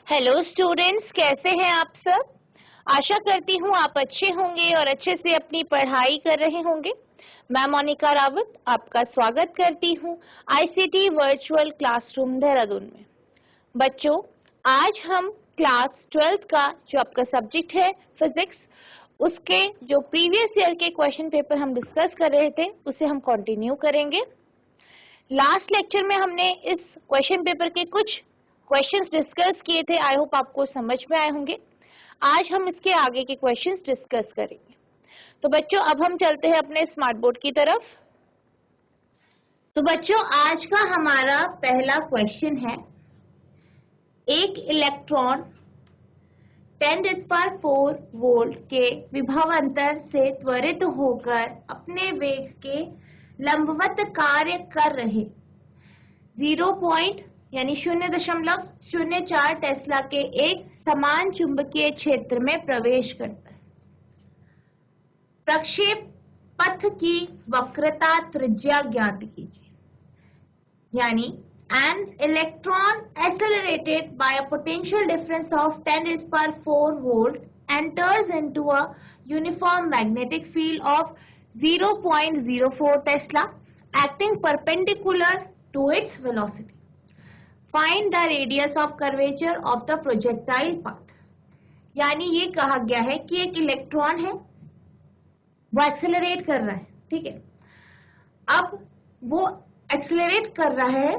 Hello students, कैसे हैं आप सब। आशा करती हूँ आप अच्छे होंगे और अच्छे से अपनी पढ़ाई कर रहे होंगे। मैं मोनिका रावत आपका स्वागत करती हूँ आईसीटी वर्चुअल क्लासरूम देहरादून में। बच्चों, आज हम क्लास 12th का जो आपका सब्जेक्ट है फिजिक्स, उसके जो प्रीवियस ईयर के क्वेश्चन पेपर हम डिस्कस कर रहे थे उसे हम कंटिन्यू करेंगे। लास्ट लेक्चर में हमने इस क्वेश्चन पेपर के कुछ क्वेश्चंस डिस्कस किए थे। आई होप आपको समझ में आए होंगे। आज हम इसके आगे के क्वेश्चंस डिस्कस करेंगे। तो बच्चों, अब हम चलते हैं अपने स्मार्ट बोर्ड की तरफ। तो बच्चों, आज का हमारा पहला क्वेश्चन है, एक इलेक्ट्रॉन 10⁴ वोल्ट के विभवांतर से त्वरित होकर अपने वेग के लंबवत कार्य कर रहे 0.04 टेस्ला के एक समान चुंबकीय क्षेत्र में प्रवेश करता है। प्रक्षेप पथ की वक्रता त्रिज्या ज्ञात कीजिए। यानी an electron accelerated by a potential difference of 10⁴ volt enters into a uniform magnetic field of 0.04 Tesla acting perpendicular to its velocity. Find the radius of curvature of the projectile path. यानी ये कहा गया है कि एक electron है, वो accelerate कर रहा है, ठीक है। अब वो एक्सेलरेट कर रहा है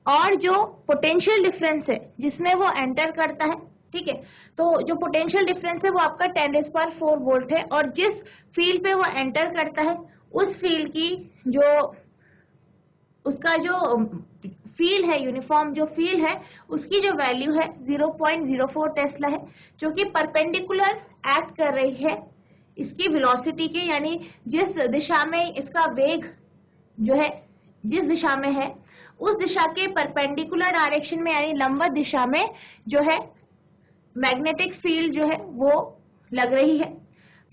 और जो पोटेंशियल डिफरेंस है जिसमें वो एंटर करता है, ठीक है। तो जो पोटेंशियल डिफरेंस है वो आपका 10⁴ वोल्ट है और जिस फील्ड पे वो एंटर करता है उस फील्ड की जो उसका जो फील्ड है, यूनिफॉर्म जो फील्ड है, उसकी जो वैल्यू है 0.04 टेस्ला है, जो कि परपेंडिकुलर एक्ट कर रही है इसकी वेलोसिटी के, यानी जिस दिशा में इसका वेग जो है, जिस दिशा में है उस दिशा के परपेंडिकुलर डायरेक्शन में, यानी लंबवत दिशा में जो है मैग्नेटिक फील्ड जो है वो लग रही है।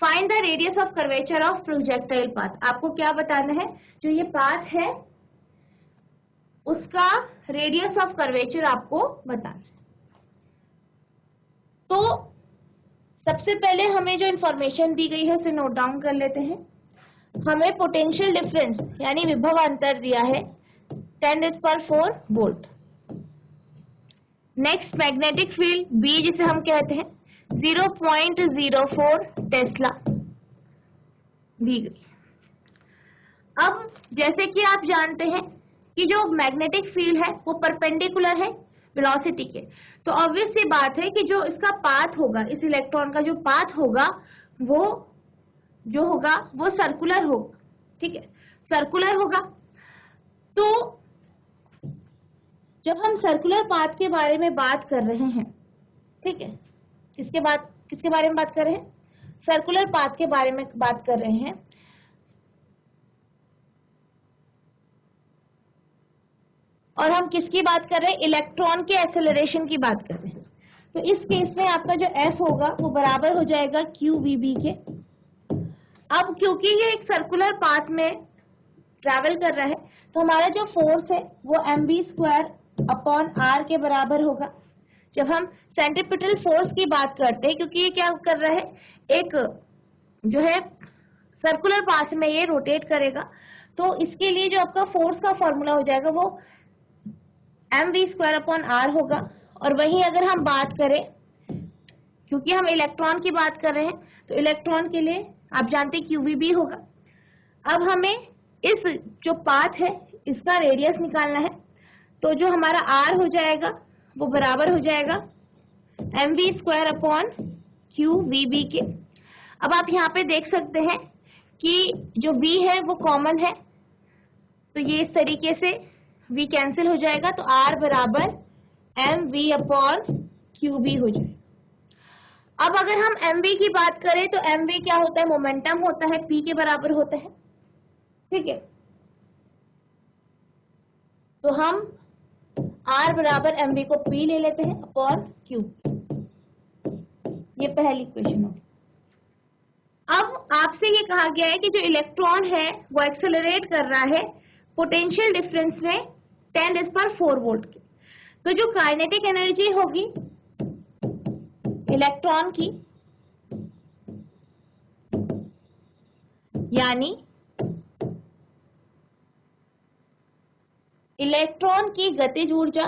Find the radius of curvature of projectile path. आपको क्या बताना है, जो ये पाथ है उसका रेडियस ऑफ कर्वेचर आपको बताना है। तो सबसे पहले हमें जो इंफॉर्मेशन दी गई है उसे नोट डाउन कर लेते हैं। हमें पोटेंशियल डिफरेंस यानी विभवांतर दिया है 10⁴ volt. Next, magnetic field B जिसे हम कहते हैं 0.04 टेस्ला दी गई। अब जैसे कि आप जानते हैं कि जो मैग्नेटिक फील्ड है वो परपेंडिकुलर है वेलोसिटी के, तो ऑब्वियस सी बात है कि जो इसका पाथ होगा, इस इलेक्ट्रॉन का जो पाथ होगा वो जो होगा वो सर्कुलर होगा, ठीक है, सर्कुलर होगा। तो जब हम सर्कुलर पाथ के बारे में बात कर रहे हैं, ठीक है, किसके बारे में बात कर रहे हैं, सर्कुलर पाथ के बारे में बात कर रहे हैं। और हम किसकी बात कर रहे हैं, इलेक्ट्रॉन के एक्सेलरेशन की बात कर रहे हैं। तो इस केस में आपका जो F होगा वो बराबर हो जाएगा QVB के। अब क्योंकि ये एक सर्कुलर पाथ में ट्रैवल कर रहा है तो हमारा जो फोर्स है वो mv²/r के बराबर होगा। जब हम सेंट्रीपिटल फोर्स की बात करते हैं, क्योंकि ये क्या कर रहा है, एक जो है सर्कुलर पाथ में ये रोटेट करेगा, तो इसके लिए जो आपका फोर्स का फॉर्मूला हो जाएगा वो mv²/r होगा। और वहीं अगर हम बात करें, क्योंकि हम इलेक्ट्रॉन की बात कर रहे हैं तो इलेक्ट्रॉन के लिए आप जानते हैं QVB होगा। अब हमें इस जो पाथ है इसका रेडियस निकालना है, तो जो हमारा r हो जाएगा वो बराबर हो जाएगा mv²/QVB के। अब आप यहाँ पे देख सकते हैं कि जो v है वो कॉमन है, तो ये इस तरीके से v कैंसिल हो जाएगा, तो r बराबर mv/QB हो जाएगा। अब अगर हम mv की बात करें तो mv क्या होता है, मोमेंटम होता है, p के बराबर होता है, ठीक है। तो हम r बराबर mv को p ले लेते हैं अपॉन q। ये पहली इक्वेशन होगी। अब आपसे ये कहा गया है कि जो इलेक्ट्रॉन है वो एक्सेलरेट कर रहा है पोटेंशियल डिफरेंस में 10⁴ वोल्ट के। तो जो काइनेटिक एनर्जी होगी इलेक्ट्रॉन की, यानी इलेक्ट्रॉन की गतिज ऊर्जा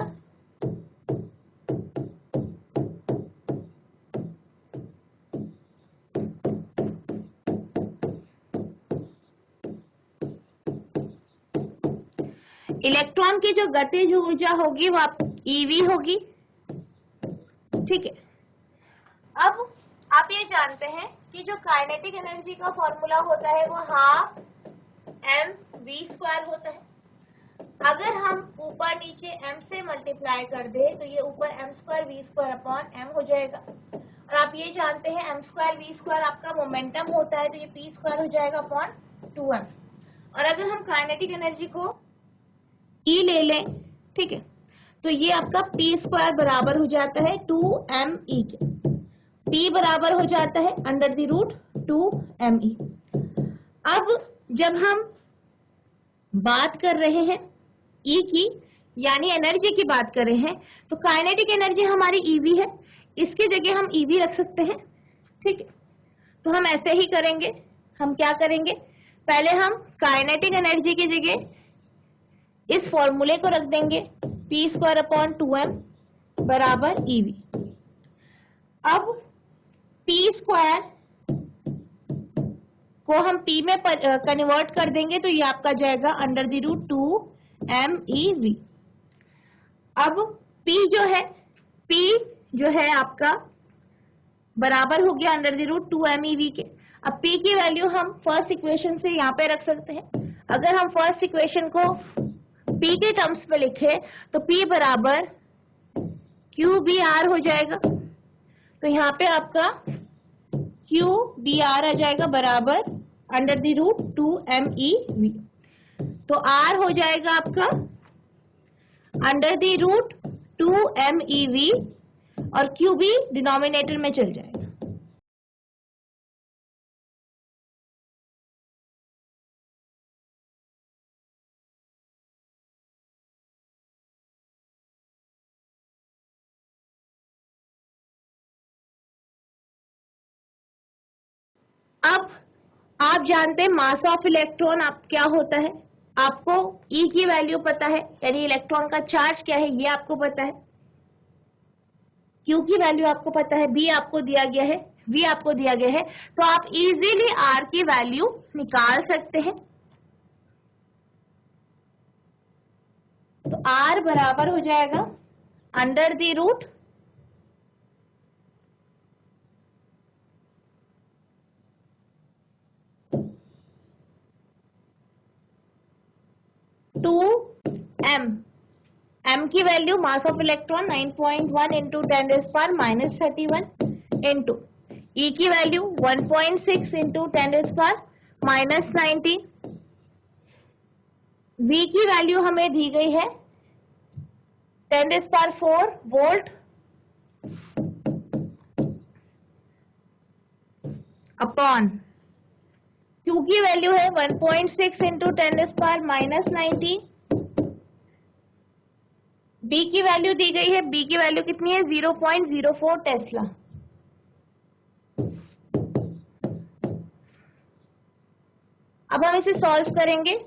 इलेक्ट्रॉन की जो गतिज ऊर्जा होगी वो ईवी होगी। ठीक है, अब आप ये जानते हैं कि जो काइनेटिक एनर्जी का फॉर्मूला होता है वो हाफ एम वी स्क्वायर होता है। अगर हम ऊपर नीचे m से मल्टीप्लाई कर दे तो ये ऊपर m square V square upon m हो जाएगा। और आप ये जानते हैं m स्क्वायर वी स्क्वायर आपका मोमेंटम होता है, तो ये p स्क्वायर हो जाएगा अपॉन 2m। और अगर हम काइनेटिक एनर्जी को E ले लें, ठीक है, तो ये आपका p स्क्वायर बराबर हो जाता है 2me के। p बराबर हो जाता है अंडर द रूट 2me। अब जब हम बात कर रहे हैं E की, यानी एनर्जी की बात कर रहे हैं, तो काइनेटिक एनर्जी हमारी ईवी है, इसकी जगह हम ईवी रख सकते हैं। ठीक है, तो हम ऐसे ही करेंगे। हम क्या करेंगे, पहले हम काइनेटिक एनर्जी की जगह इस फॉर्मूले को रख देंगे, p स्क्वायर अपॉन 2m बराबर ईवी। अब p स्क्वायर को हम p में कन्वर्ट कर देंगे तो ये आपका जाएगा अंडर द रूट 2mev। अब p जो है आपका बराबर हो गया अंडर द रूट 2mev के। अब p की वैल्यू हम फर्स्ट इक्वेशन से यहाँ पे रख सकते हैं। अगर हम फर्स्ट इक्वेशन को p के टर्म्स में लिखे तो p बराबर QBr हो जाएगा। तो यहाँ पे आपका QBr आ जाएगा बराबर अंडर द रूट 2mev। तो r हो जाएगा आपका अंडर द रूट 2mev और QB डिनोमिनेटर में चल जाएगा। अब आप जानते हैं मास ऑफ इलेक्ट्रॉन आप क्या होता है, आपको E की वैल्यू पता है, यानी इलेक्ट्रॉन का चार्ज क्या है ये आपको पता है, Q की वैल्यू आपको पता है, B आपको दिया गया है, V आपको दिया गया है, तो आप इजीली R की वैल्यू निकाल सकते हैं। तो R बराबर हो जाएगा under the root 2m। m की value mass of electron 9.1 into 10⁻31 into E की वैल्यू 1.6 इंटू 10⁻19। V की वैल्यू हमें दी गई है 10⁴ वोल्ट अपॉन Q की वैल्यू है 1.6 इंटू 10⁻19। B की वैल्यू दी गई है, B की वैल्यू कितनी है 0.04 टेस्ला। अब हम इसे सॉल्व करेंगे।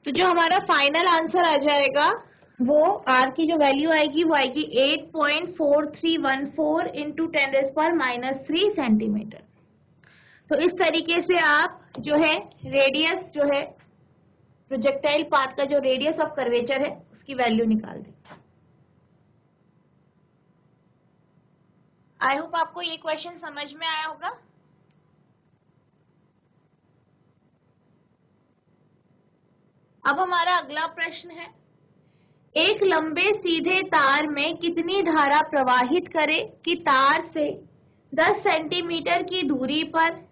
तो जो हमारा फाइनल आंसर आ जाएगा वो आर की जो वैल्यू आएगी वो आएगी 8.4314 इंटू 10⁻³ सेंटीमीटर। तो इस तरीके से आप जो है रेडियस जो है प्रोजेक्टाइल पाथ का जो रेडियस ऑफ कर्वेचर है उसकी वैल्यू निकाल दें। आई होप आपको ये क्वेश्चन समझ में आया होगा। अब हमारा अगला प्रश्न है, एक लंबे सीधे तार में कितनी धारा प्रवाहित करे कि तार से 10 सेंटीमीटर की दूरी पर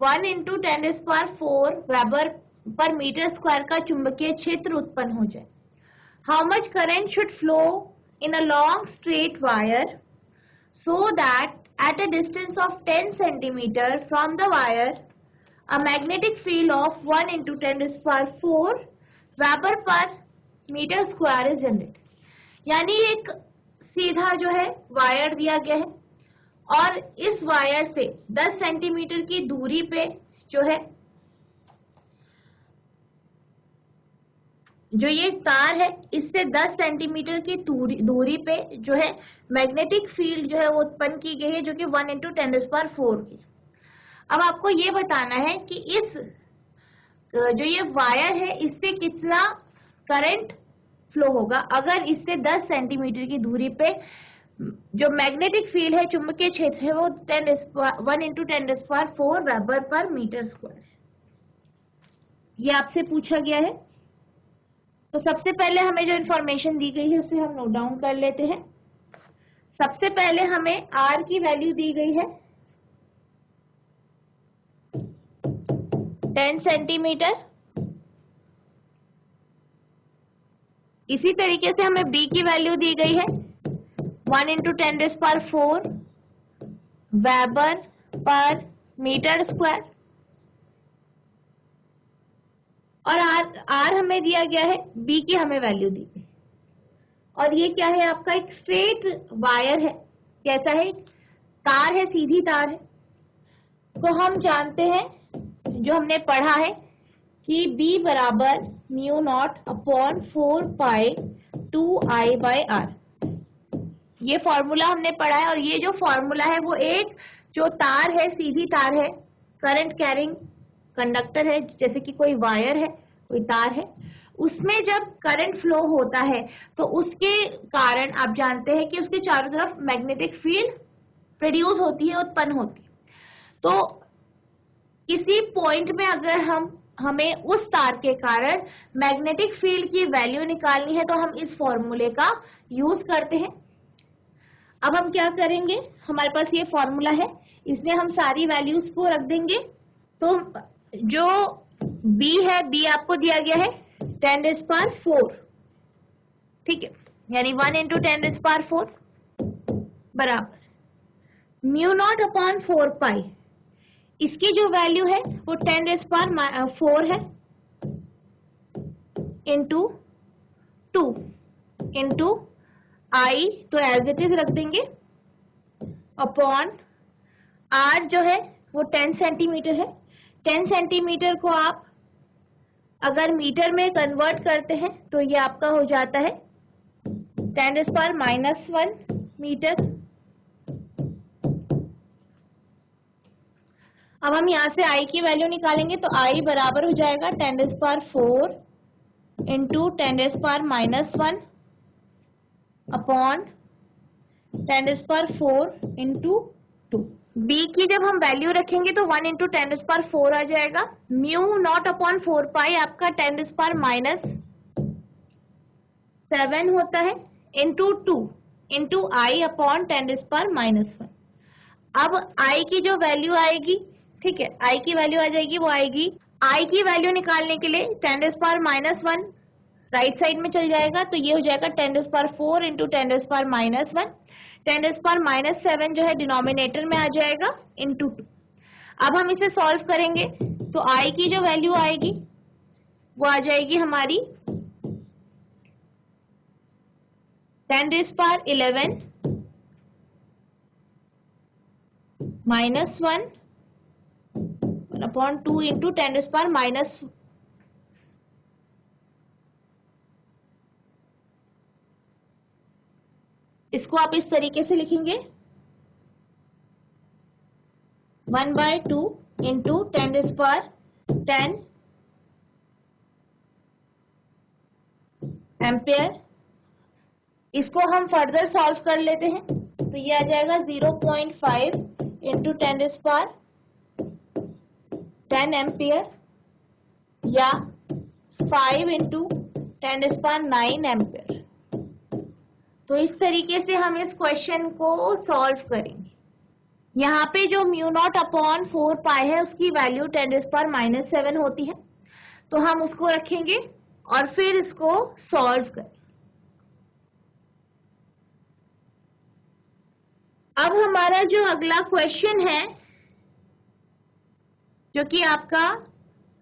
1 × 10⁴ वेबर पर मीटर स्क्वायर का चुंबकीय क्षेत्र उत्पन्न हो जाए। How much current should flow in a long straight wire so that at a distance of 10 centimeter from the wire a magnetic field of 1 × 10⁴ weber पर मीटर स्क्वायर इज जनरेटेड। यानी एक सीधा जो है वायर दिया गया है और इस वायर से 10 सेंटीमीटर की दूरी पे जो है जो ये तार है इससे 10 सेंटीमीटर की दूरी पे जो है मैग्नेटिक फील्ड जो है वो उत्पन्न की गई है जो कि 1 × 10⁴ की। अब आपको ये बताना है कि इस जो ये वायर है इससे कितना करंट फ्लो होगा अगर इससे 10 सेंटीमीटर की दूरी पे जो मैग्नेटिक फील्ड है चुंबकीय क्षेत्र है वो 1 × 10⁴ वेबर पर मीटर स्क्वायर है। ये आपसे पूछा गया है। तो सबसे पहले हमें जो इन्फॉर्मेशन दी गई है उसे हम नोट डाउन कर लेते हैं। सबसे पहले हमें आर की वैल्यू दी गई है 10 सेंटीमीटर। इसी तरीके से हमें बी की वैल्यू दी गई है 1 × 10⁴ वेबर पर मीटर स्क्वायर और आर हमें दिया गया है, बी की हमें वैल्यू दी गई। और ये क्या है आपका एक स्ट्रेट वायर है। कैसा है? तार है, सीधी तार है। तो हम जानते हैं जो हमने पढ़ा है कि B बराबर μ0/4π2I/R। ये फॉर्मूला हमने पढ़ा है और ये जो फॉर्मूला है वो एक जो तार है, सीधी तार है, करंट कैरिंग कंडक्टर है, जैसे कि कोई वायर है, कोई तार है, उसमें जब करंट फ्लो होता है तो उसके कारण आप जानते हैं कि उसके चारों तरफ मैग्नेटिक फील्ड प्रोड्यूस होती है, उत्पन्न होती है। तो किसी पॉइंट में अगर हमें उस तार के कारण मैग्नेटिक फील्ड की वैल्यू निकालनी है तो हम इस फॉर्मूले का यूज करते हैं। अब हम क्या करेंगे, हमारे पास ये फॉर्मूला है, इसमें हम सारी वैल्यूज को रख देंगे। तो जो B है, B आपको दिया गया है 10⁴, ठीक है, यानी 1 × 10⁴ बराबर μ0/4π। इसकी जो वैल्यू है वो 10⁴ है इंटू 2 इंटू I, तो एज इट इज रख देंगे, अपॉन R जो है वो 10 सेंटीमीटर है। 10 सेंटीमीटर को आप अगर मीटर में कन्वर्ट करते हैं तो ये आपका हो जाता है 10⁻⁻1 मीटर। अब हम यहाँ से I की वैल्यू निकालेंगे तो I बराबर हो जाएगा 10⁴ इंटू 10⁻⁻1 अपॉन 10⁴ इंटू 2। B की जब हम वैल्यू रखेंगे तो 1 × 10⁴ आ जाएगा। μ0/4π आपका 10⁻⁷ होता है इंटू 2 इंटू I अपॉन 10⁻⁻1। अब I की जो वैल्यू आएगी, ठीक है, I की वैल्यू आ जाएगी, वो आएगी, I की वैल्यू निकालने के लिए 10⁻⁻1 राइट साइड में चल जाएगा तो ये हो जाएगा 10⁴ इंटू 10⁻⁻1। 10⁻⁷ जो है डिनोमिनेटर में आ जाएगा इंटू 2। अब हम इसे सॉल्व करेंगे तो I की जो वैल्यू आएगी वो आ जाएगी हमारी 10⁻11 -1 1/2 इंटू 10⁻⁻, इसको आप इस तरीके से लिखेंगे 1/2 इंटू 10⁻10 एम्पेयर। इसको हम फर्दर सॉल्व कर लेते हैं, तो ये आ जाएगा 0.5 इंटू 10⁻10 एम्पियर या 5 इंटू 10⁻9 एम्पियर। तो इस तरीके से हम इस क्वेश्चन को सॉल्व करेंगे। यहाँ पे जो μ0/4 है उसकी वैल्यू 10⁻⁻7 होती है, तो हम उसको रखेंगे और फिर इसको सॉल्व करें। अब हमारा जो अगला क्वेश्चन है, जो कि आपका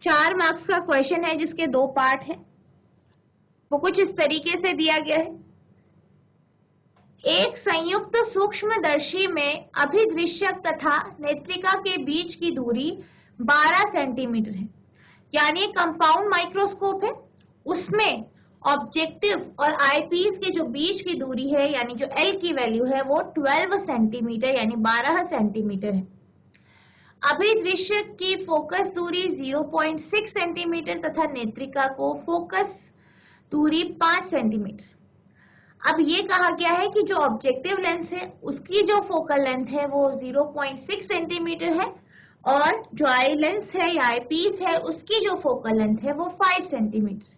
4 मार्क्स का क्वेश्चन है जिसके 2 पार्ट हैं, वो कुछ इस तरीके से दिया गया है। एक संयुक्त सूक्ष्मदर्शी में अभिदृश्यक तथा नेत्रिका के बीच की दूरी 12 सेंटीमीटर है, यानी कंपाउंड माइक्रोस्कोप है, उसमें ऑब्जेक्टिव और आईपीस के जो बीच की दूरी है यानी जो एल की वैल्यू है वो 12 सेंटीमीटर यानी 12 सेंटीमीटर है। अभिदृश्यक की फोकस दूरी 0.6 सेंटीमीटर तथा नेत्रिका को फोकस दूरी 5 सेंटीमीटर। अब ये कहा गया है कि जो ऑब्जेक्टिव लेंस है उसकी जो फोकल लेंथ है वो 0.6 सेंटीमीटर है और जो आई लेंस है या आई पीस है उसकी जो फोकल लेंथ है वो 5 सेंटीमीटर।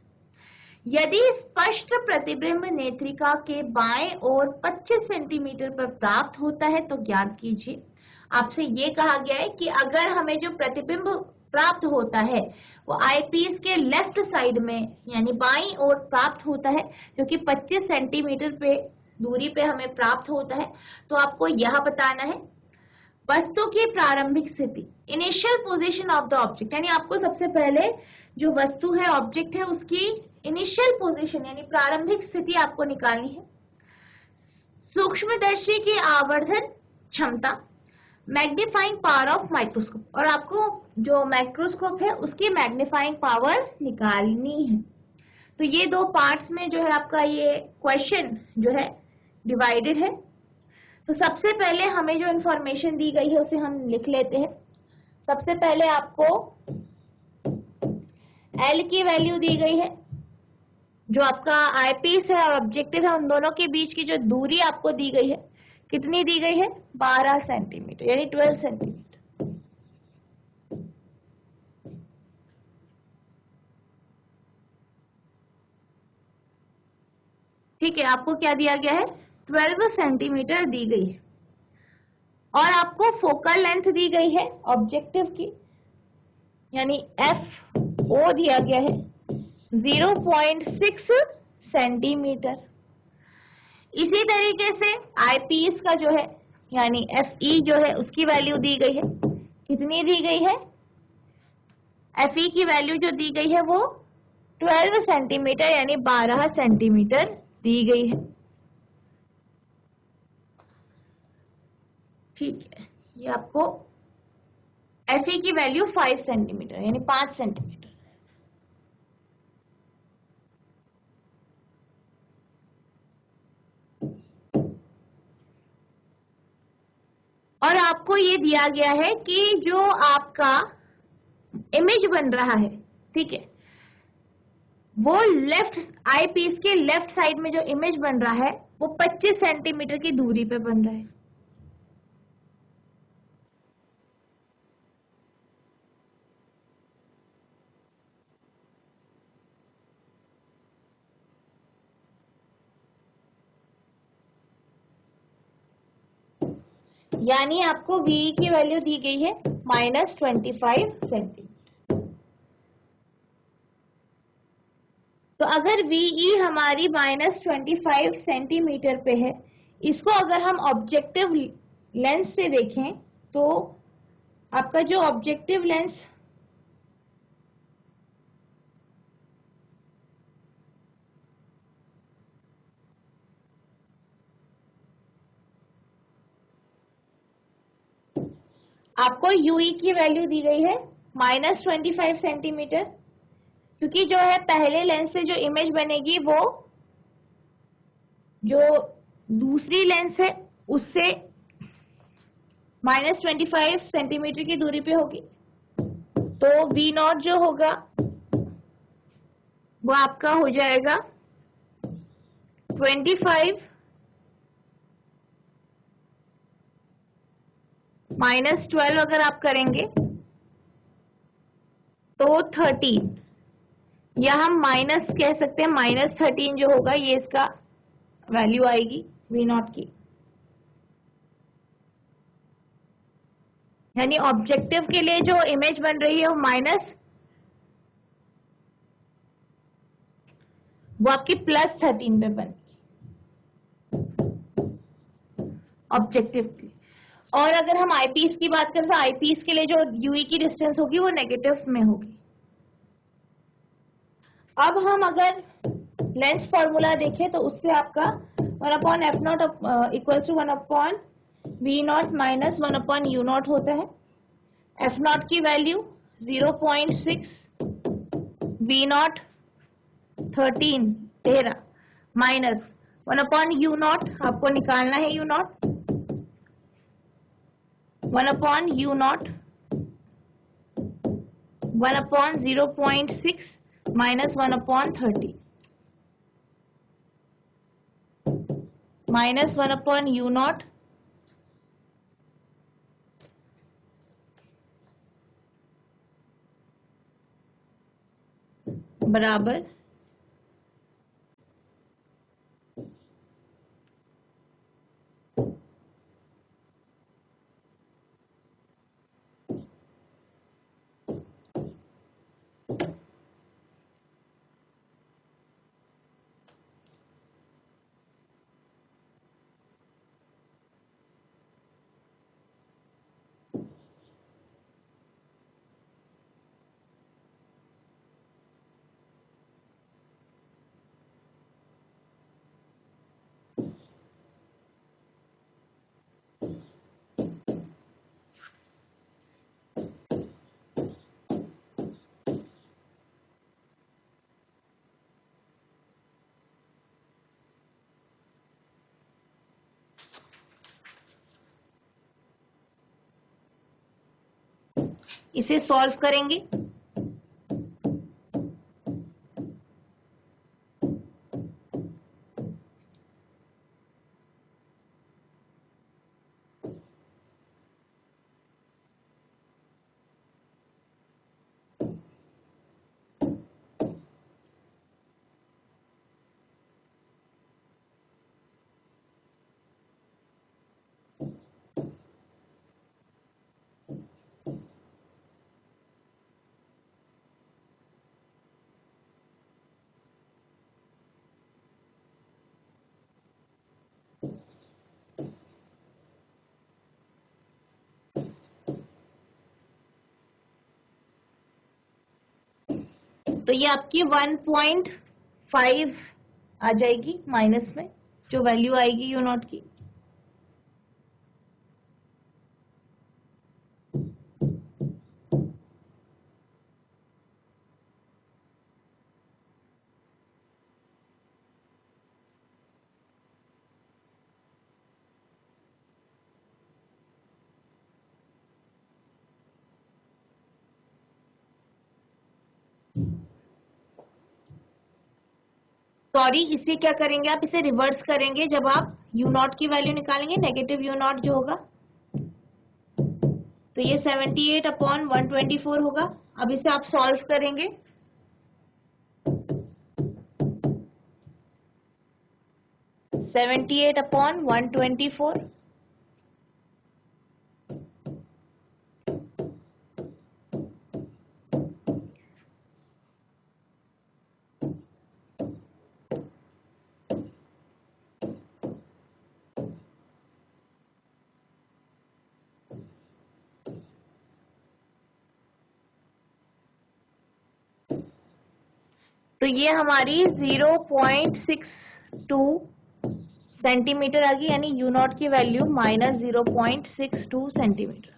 यदि स्पष्ट प्रतिबिंब नेत्रिका के बाएं ओर 25 सेंटीमीटर पर प्राप्त होता है तो ज्ञात कीजिए। आपसे ये कहा गया है कि अगर हमें जो प्रतिबिंब प्राप्त होता है वो आईपीस के लेफ्ट साइड में यानी बाईं ओर प्राप्त होता है, जो कि 25 सेंटीमीटर पे दूरी पे हमें प्राप्त होता है, तो आपको यह बताना है वस्तु की प्रारंभिक स्थिति, initial position of the object, यानी आपको सबसे पहले जो वस्तु है ऑब्जेक्ट है उसकी इनिशियल पोजीशन यानी प्रारंभिक स्थिति आपको निकालनी है। सूक्ष्मदर्शी की आवर्धन क्षमता, मैग्नीफाइंग पावर ऑफ माइक्रोस्कोप, और आपको जो माइक्रोस्कोप है उसकी मैग्नीफाइंग पावर निकालनी है। तो ये 2 पार्ट्स में जो है आपका ये क्वेश्चन जो है डिवाइडेड है। तो सबसे पहले हमें जो इंफॉर्मेशन दी गई है उसे हम लिख लेते हैं। सबसे पहले आपको एल की वैल्यू दी गई है, जो आपका आईपीस है और ऑब्जेक्टिव है उन दोनों के बीच की जो दूरी आपको दी गई है, कितनी दी गई है 12 सेंटीमीटर यानी 12 सेंटीमीटर। ठीक है, आपको क्या दिया गया है 12 सेंटीमीटर दी गई है और आपको फोकल लेंथ दी गई है ऑब्जेक्टिव की यानी एफ ओ दिया गया है 0.6 सेंटीमीटर। इसी तरीके से आईपीस का जो है यानी एफई जो है उसकी वैल्यू दी गई है, कितनी दी गई है, एफई की वैल्यू जो दी गई है वो 12 सेंटीमीटर यानी 12 सेंटीमीटर दी गई है। ठीक है, ये आपको एफई की वैल्यू 5 सेंटीमीटर यानी 5 सेंटीमीटर। और आपको ये दिया गया है कि जो आपका इमेज बन रहा है, ठीक है, वो लेफ्ट आई पीस के लेफ्ट साइड में जो इमेज बन रहा है वो 25 सेंटीमीटर की दूरी पे बन रहा है। यानी आपको वी की वैल्यू दी गई है -25 सेंटीमीटर। तो अगर वीई हमारी -25 सेंटीमीटर पे है, इसको अगर हम ऑब्जेक्टिव लेंस से देखें तो आपका जो ऑब्जेक्टिव लेंस आपको यूई की वैल्यू दी गई है -25 सेंटीमीटर, क्योंकि जो है पहले लेंस से जो इमेज बनेगी वो जो दूसरी लेंस है उससे -25 सेंटीमीटर की दूरी पे होगी। तो V0 जो होगा वो आपका हो जाएगा 25 -12 अगर आप करेंगे तो 13, या हम माइनस कह सकते हैं, -13 जो होगा ये इसका वैल्यू आएगी V0 की। यानी ऑब्जेक्टिव के लिए जो इमेज बन रही है वो आपकी +13 पे बनेगी ऑब्जेक्टिव की। और अगर हम आईपीस की बात करें तो आईपीस के लिए जो यूई की डिस्टेंस होगी वो नेगेटिव में होगी। अब हम अगर लेंस फॉर्मूला देखें तो उससे आपका 1/f0 equals to 1/V0 minus 1/U0 होता है। f0 की वैल्यू 0.6, V0 13 माइनस 1/U0, आपको निकालना है U0, 1/U0 1/0.6 minus 1/30 minus 1/U0 बराबर इसे सॉल्व करेंगे तो ये आपकी 1.5 आ जाएगी माइनस में, जो वैल्यू आएगी U0 की। सॉरी, इसे क्या करेंगे आप, इसे रिवर्स करेंगे जब आप U0 की वैल्यू निकालेंगे, नेगेटिव U0 जो होगा, तो ये 78/124 होगा। अब इसे आप सॉल्व करेंगे, सेवेंटी एट अपॉन 124 तो ये हमारी 0.62 सेंटीमीटर आ गई, यानी U0 की वैल्यू -0.62 सेंटीमीटर।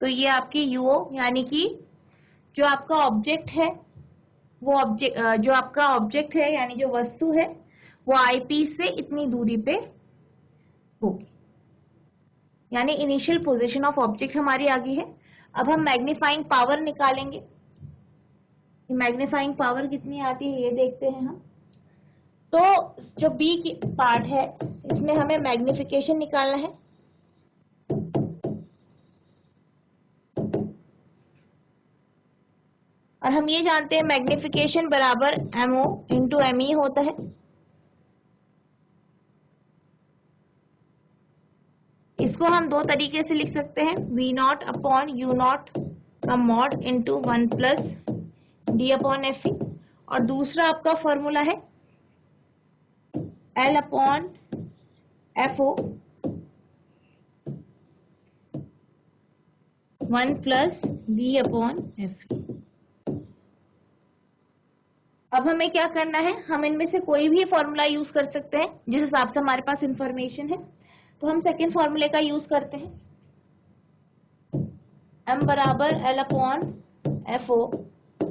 तो ये आपकी यूओ यानी कि जो आपका ऑब्जेक्ट है वो जो आपका ऑब्जेक्ट है यानी जो वस्तु है वो आई पी से इतनी दूरी पे होगी, यानी इनिशियल पोजीशन ऑफ ऑब्जेक्ट हमारी आ गई है। अब हम मैग्नीफाइंग पावर निकालेंगे। मैग्नीफाइंग पावर कितनी आती है ये देखते हैं हम। तो जो बी की पार्ट है इसमें हमें मैग्निफिकेशन निकालना है। और हम ये जानते हैं मैग्निफिकेशन बराबर एमओ इंटू एम ई होता है। इसको हम दो तरीके से लिख सकते हैं, V naught upon U naught का mod into 1 plus D upon F E, और दूसरा आपका फॉर्मूला है L upon F O 1 plus D upon F E. अब हमें क्या करना है, हम इनमें से कोई भी फॉर्मूला यूज कर सकते हैं जिस हिसाब से हमारे पास इंफॉर्मेशन है। तो हम सेकेंड फॉर्मूले का यूज करते हैं, m बराबर L upon F O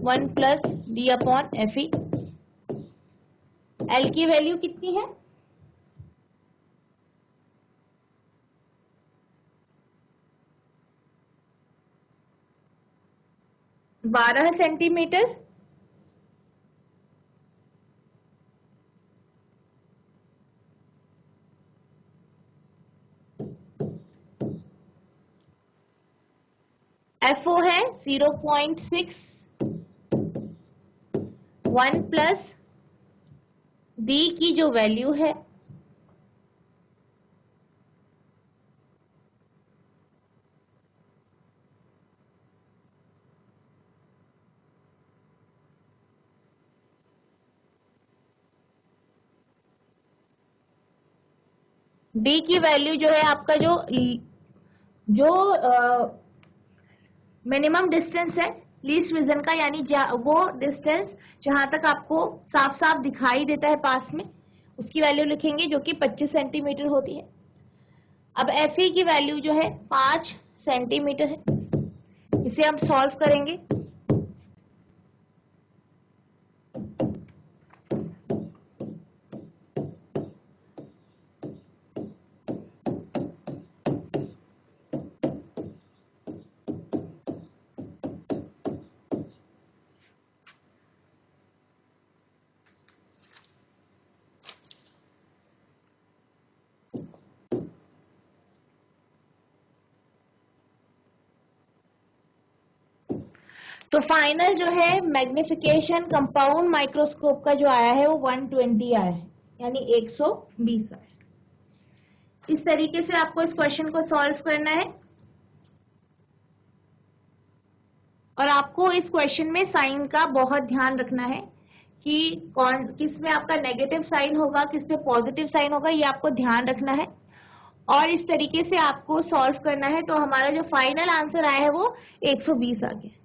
1 plus D upon F E. L की वैल्यू कितनी है, 12 सेंटीमीटर। एफ ओ है 0.6, 1 प्लस डी की जो वैल्यू है डी की वैल्यू जो है आपका जो मिनिमम डिस्टेंस है लीस्ट विजन का, यानी वो डिस्टेंस जहां तक आपको साफ साफ दिखाई देता है पास में, उसकी वैल्यू लिखेंगे जो कि 25 सेंटीमीटर होती है। अब एफ ई की वैल्यू जो है 5 सेंटीमीटर है। इसे हम सॉल्व करेंगे। तो फाइनल जो है मैग्निफिकेशन कंपाउंड माइक्रोस्कोप का जो आया है वो 120 आया है, यानी 120 आया है। इस तरीके से आपको इस क्वेश्चन को सॉल्व करना है। और आपको इस क्वेश्चन में साइन का बहुत ध्यान रखना है कि किस में आपका नेगेटिव साइन होगा, किस में पॉजिटिव साइन होगा, ये आपको ध्यान रखना है। और इस तरीके से आपको सॉल्व करना है। तो हमारा जो फाइनल आंसर आया है वो 120 आ गया।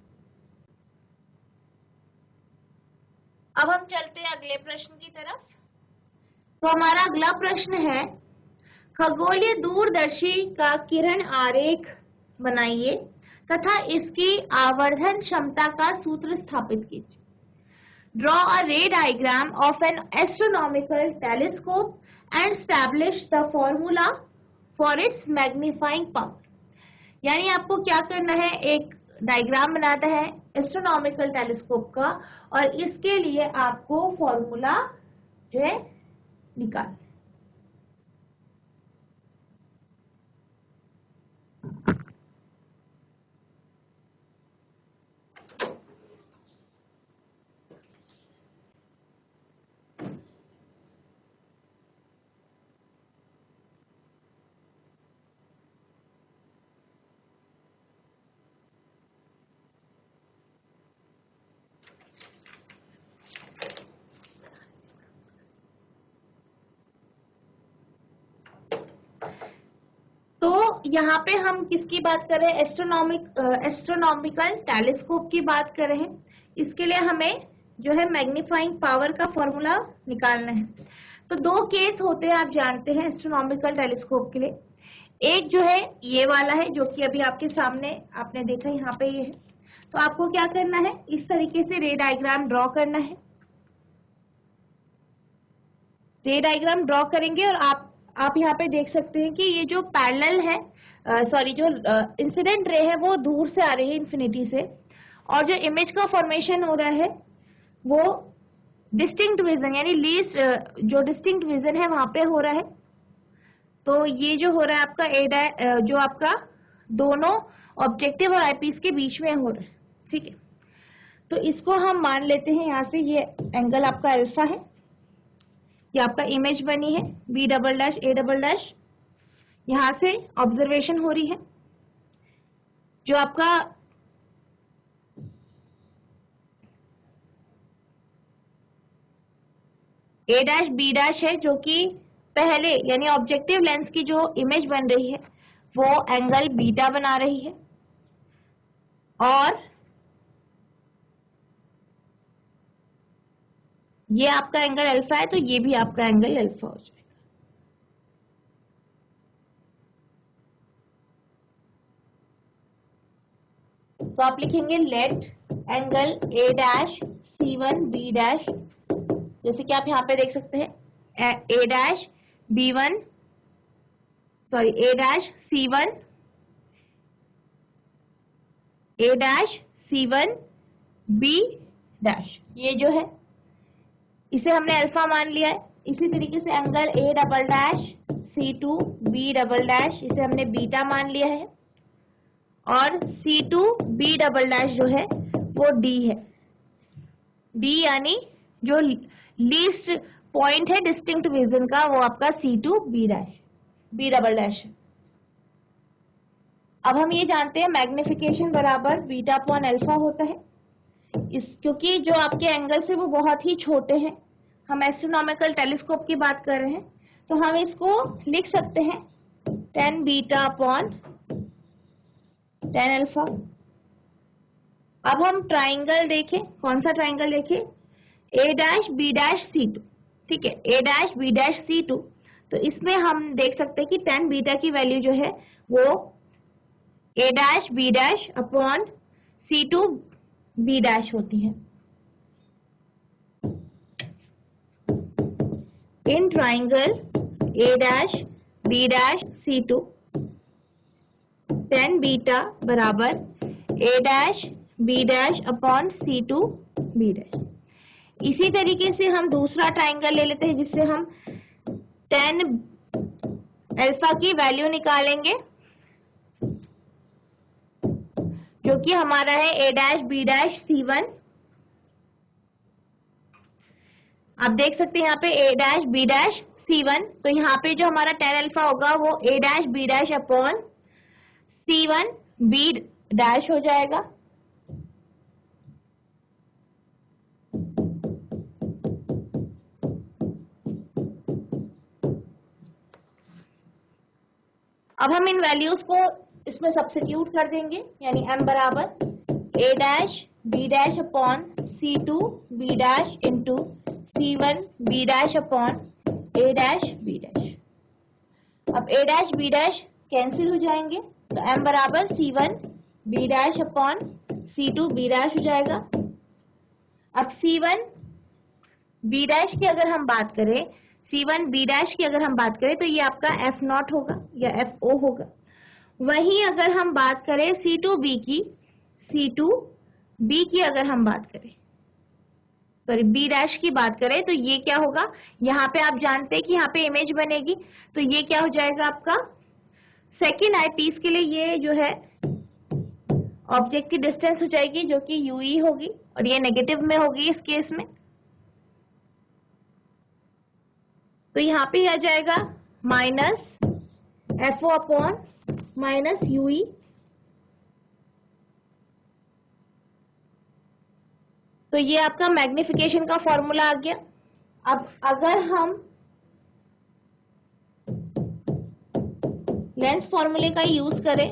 अब हम चलते हैं अगले प्रश्न की तरफ। तो हमारा अगला प्रश्न है, खगोलीय दूरदर्शी का किरण आरेख बनाइए तथा इसकी आवर्धन क्षमता का सूत्र स्थापित कीजिए। ड्रॉ अ रे diagram of N astronomical telescope and establish the formula for its magnifying power. यानी आपको क्या करना है, एक डायग्राम बनाता है एस्ट्रोनॉमिकल टेलीस्कोप का, और इसके लिए आपको फॉर्मूला जो है निकालना है। तो यहाँ पे हम किसकी बात कर रहे हैं, एस्ट्रोनॉमिकल टेलीस्कोप की बात कर रहे हैं। इसके लिए हमें जो है मैग्नीफाइंग पावर का फॉर्मूला निकालना है। तो दो केस होते हैं, आप जानते हैं एस्ट्रोनॉमिकल टेलीस्कोप के लिए। एक जो है ये वाला है जो कि अभी आपके सामने आपने देखा यहाँ पे ये है। तो आपको क्या करना है, इस तरीके से रे डायग्राम ड्रॉ करना है। रे डायग्राम ड्रॉ करेंगे और आप यहाँ पे देख सकते हैं कि ये जो पैरेलल है, सॉरी जो इंसिडेंट रे है वो दूर से आ रही है इन्फिनिटी से, और जो इमेज का फॉर्मेशन हो रहा है वो डिस्टिंक्ट विजन यानी लीस्ट जो डिस्टिंक्ट विजन है वहां पे हो रहा है। तो ये जो हो रहा है आपका जो आपका दोनों ऑब्जेक्टिव और आईपीस के बीच में हो रहा है, ठीक है। तो इसको हम मान लेते हैं यहाँ से ये एंगल आपका अल्फा है, ये आपका इमेज बनी है B double dash A double dash, यहाँ से ऑब्जर्वेशन हो रही है। जो आपका ए डैश बी डैश है जो कि पहले यानी ऑब्जेक्टिव लेंस की जो इमेज बन रही है वो एंगल बीटा बना रही है, और ये आपका एंगल अल्फा है तो ये भी आपका एंगल अल्फा हो जाएगा। तो आप लिखेंगे let angle A dash C one B dash, जैसे कि आप यहाँ पे देख सकते हैं A dash B one sorry A dash C one A dash C one B dash, ये जो है इसे हमने अल्फा मान लिया है। इसी तरीके से angle A double dash C to B double dash, इसे हमने बीटा मान लिया है, और C to B double dash जो है वो डी है। डी यानी जो लीस्ट पॉइंट है डिस्टिंक्ट विजन का वो आपका C to B dash B double dash है। अब हम ये जानते हैं मैग्निफिकेशन बराबर बीटा अपॉन अल्फा होता है। क्योंकि जो आपके एंगल से वो बहुत ही छोटे हैं, हम एस्ट्रोनॉमिकल टेलीस्कोप की बात कर रहे हैं, तो हम इसको लिख सकते हैं tan beta upon tan alpha. अब हम ट्राइंगल देखें, कौन सा ट्राइंगल देखें, A dash B dash C two, ठीक है, A dash B dash C two. तो इसमें हम देख सकते हैं कि tan बीटा की वैल्यू जो है वो A dash B dash upon C to B dash होती है। In triangle A dash B dash C two tan beta बराबर A dash B dash upon C to B dash. इसी तरीके से हम दूसरा ट्राइंगल ले लेते हैं जिससे हम tan अल्फा की वैल्यू निकालेंगे जो कि हमारा है A dash B dash C one. आप देख सकते हैं यहाँ पे ए dash B dash C one, तो यहाँ पे जो हमारा tan अल्फा होगा वो A dash B dash upon C one B dash हो जाएगा। अब हम इन वैल्यूज को इसमें सब्स्टिट्यूट कर देंगे, यानी m बराबर A dash B dash upon C to B dash into C one B dash upon A dash B dash. अब A dash B dash cancel हो जाएंगे, तो m बराबर C one B dash upon C to B dash हो जाएगा। अब सी one B dash की अगर हम बात करें, सी वन बी डैश की अगर हम बात करें तो ये आपका एफ नॉट होगा या एफ ओ होगा। वहीं अगर हम बात करें सी टू बी की अगर हम बात करें, सॉरी बी डैश की बात करें, तो ये क्या होगा, यहाँ पे आप जानते हैं कि यहाँ पे इमेज बनेगी, तो ये क्या हो जाएगा आपका सेकेंड आई पीस के लिए ये जो है ऑब्जेक्ट की डिस्टेंस हो जाएगी जो कि यूई होगी, और ये नेगेटिव में होगी इस केस में। तो यहाँ पे आ जाएगा minus F O upon minus U E. तो ये आपका मैग्निफिकेशन का फॉर्मूला आ गया। अब अगर हम लेंस फॉर्मूले का यूज करें,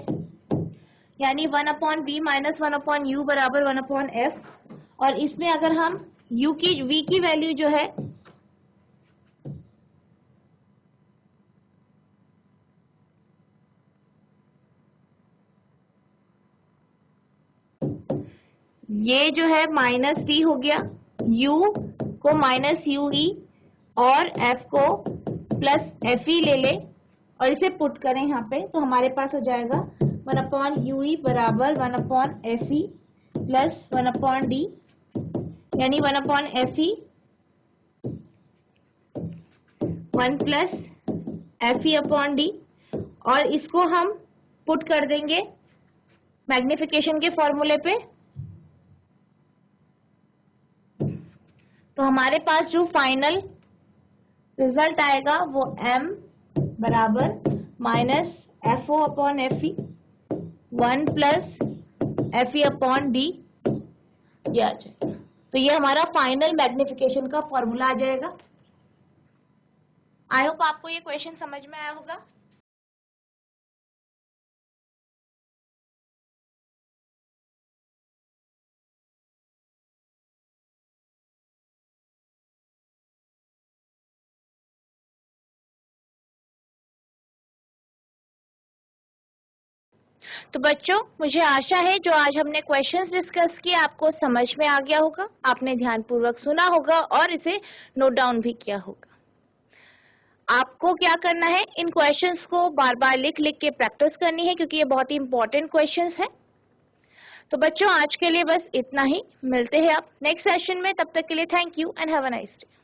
यानी 1/b माइनस 1/u बराबर 1/f, और इसमें अगर हम v की वैल्यू जो है ये जो है माइनस डी हो गया, u को माइनस यू ई और f को प्लस एफ ई ले ले और इसे पुट करें यहाँ पे, तो हमारे पास हो जाएगा 1/UE बराबर 1/FE प्लस 1/D, यानी 1/FE 1 प्लस FE/D, और इसको हम पुट कर देंगे मैग्निफिकेशन के फॉर्मूले पे। तो हमारे पास जो फाइनल रिजल्ट आएगा वो m बराबर माइनस FO/FE 1 प्लस FE/D ये आ जाएगा। तो ये हमारा फाइनल मैग्निफिकेशन का फॉर्मूला आ जाएगा। आई होप आपको ये क्वेश्चन समझ में आया होगा। तो बच्चों, मुझे आशा है जो आज हमने क्वेश्चंस डिस्कस किए आपको समझ में आ गया होगा, आपने ध्यानपूर्वक सुना होगा और इसे नोट डाउन भी किया होगा। आपको क्या करना है, इन क्वेश्चंस को बार बार लिख लिख के प्रैक्टिस करनी है, क्योंकि ये बहुत ही इंपॉर्टेंट क्वेश्चंस हैं। तो बच्चों, आज के लिए बस इतना ही। मिलते हैं आप नेक्स्ट सेशन में, तब तक के लिए thank you and have a nice day.